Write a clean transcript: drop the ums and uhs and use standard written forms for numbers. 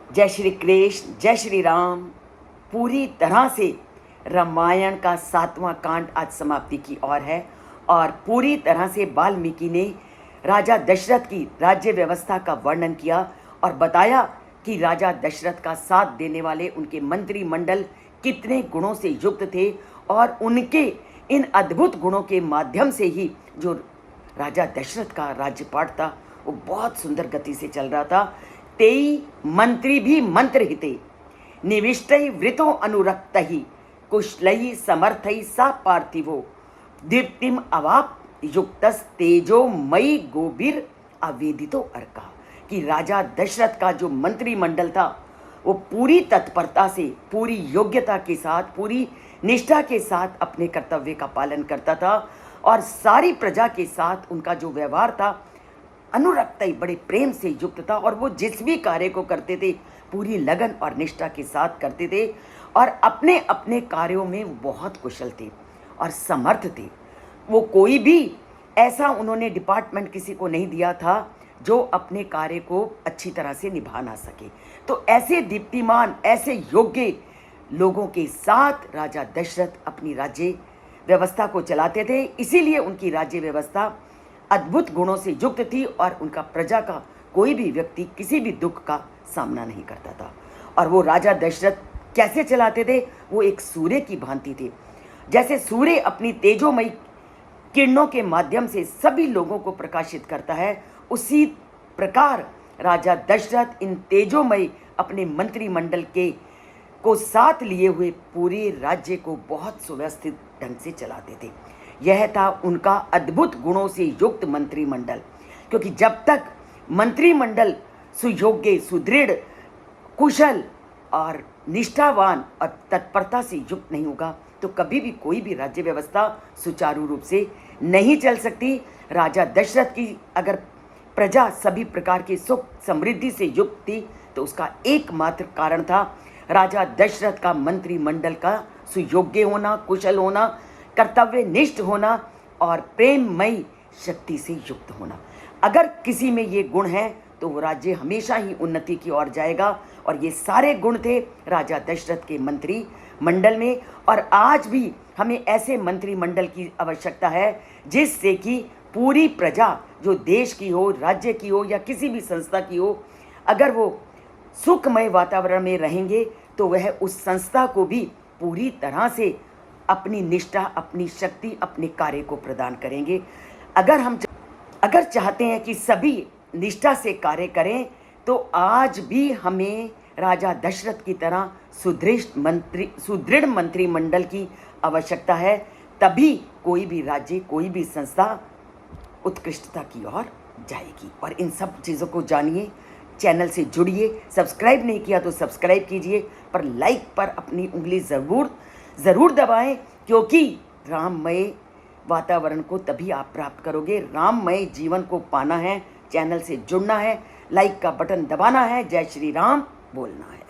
जय श्री कृष्ण, जय श्री राम। पूरी तरह से रामायण का 7वां कांड आज समाप्ति की ओर है और पूरी तरह से वाल्मीकि ने राजा दशरथ की राज्य व्यवस्था का वर्णन किया और बताया कि राजा दशरथ का साथ देने वाले उनके मंत्रिमंडल कितने गुणों से युक्त थे और उनके इन अद्भुत गुणों के माध्यम से ही जो राजा दशरथ का राज्यपाठ था वो बहुत सुंदर गति से चल रहा था। तेई मंत्री भी मंत्र हिते निविष्टै वृतो अनुरक्तहि कुशलहि समर्थै सा पार्थिवो दीप्तिम अवाप युक्तस तेजो मई गोबीर अवेदितो अर्का। कि राजा दशरथ का जो मंत्रिमंडल था वो पूरी तत्परता से, पूरी योग्यता के साथ, पूरी निष्ठा के साथ अपने कर्तव्य का पालन करता था और सारी प्रजा के साथ उनका जो व्यवहार था अनुरक्त बड़े प्रेम से युक्त था और वो जिस भी कार्य को करते थे पूरी लगन और निष्ठा के साथ करते थे और अपने अपने कार्यों में बहुत कुशल थे और समर्थ थे। वो कोई भी ऐसा उन्होंने डिपार्टमेंट किसी को नहीं दिया था जो अपने कार्य को अच्छी तरह से निभा ना सके। तो ऐसे दीप्तिमान, ऐसे योग्य लोगों के साथ राजा दशरथ अपनी राज्य व्यवस्था को चलाते थे। इसीलिए उनकी राज्य व्यवस्था अद्भुत गुणों से युक्त थी और उनका प्रजा का कोई भी व्यक्ति किसी भी दुख का सामना नहीं करता था। और वो राजा दशरथ कैसे चलाते थे? वो एक सूर्य की भांति थे। जैसे सूर्य अपनी तेजोमयी किरणों के माध्यम से सभी लोगों को प्रकाशित करता है, उसी प्रकार राजा दशरथ इन तेजोमय अपने मंत्रिमंडल के को साथ लिए हुए पूरे राज्य को बहुत सुव्यवस्थित ढंग से चलाते थे। यह था उनका अद्भुत गुणों से युक्त मंत्रिमंडल। क्योंकि जब तक मंत्रिमंडल सुयोग्य, सुदृढ़, कुशल और निष्ठावान और तत्परता से युक्त नहीं होगा तो कभी भी कोई भी राज्य व्यवस्था सुचारू रूप से नहीं चल सकती। राजा दशरथ की अगर प्रजा सभी प्रकार की सुख समृद्धि से युक्त थी तो उसका एकमात्र कारण था राजा दशरथ का मंत्रिमंडल का सुयोग्य होना, कुशल होना, कर्तव्य निष्ठ होना और प्रेममयी शक्ति से युक्त होना। अगर किसी में ये गुण है तो वो राज्य हमेशा ही उन्नति की ओर जाएगा और ये सारे गुण थे राजा दशरथ के मंत्रिमंडल में। और आज भी हमें ऐसे मंत्रिमंडल की आवश्यकता है जिससे कि पूरी प्रजा, जो देश की हो, राज्य की हो या किसी भी संस्था की हो, अगर वो सुखमय वातावरण में रहेंगे तो वह उस संस्था को भी पूरी तरह से अपनी निष्ठा, अपनी शक्ति, अपने कार्य को प्रदान करेंगे। अगर चाहते हैं कि सभी निष्ठा से कार्य करें तो आज भी हमें राजा दशरथ की तरह सुदृढ़ मंत्रिमंडल की आवश्यकता है। तभी कोई भी राज्य, कोई भी संस्था उत्कृष्टता की ओर जाएगी। और इन सब चीज़ों को जानिए, चैनल से जुड़िए। सब्सक्राइब नहीं किया तो सब्सक्राइब कीजिए, पर लाइक पर अपनी उंगली ज़रूर दबाएं, क्योंकि राममय वातावरण को तभी आप प्राप्त करोगे। राममय जीवन को पाना है, चैनल से जुड़ना है, लाइक का बटन दबाना है, जय श्री राम बोलना है।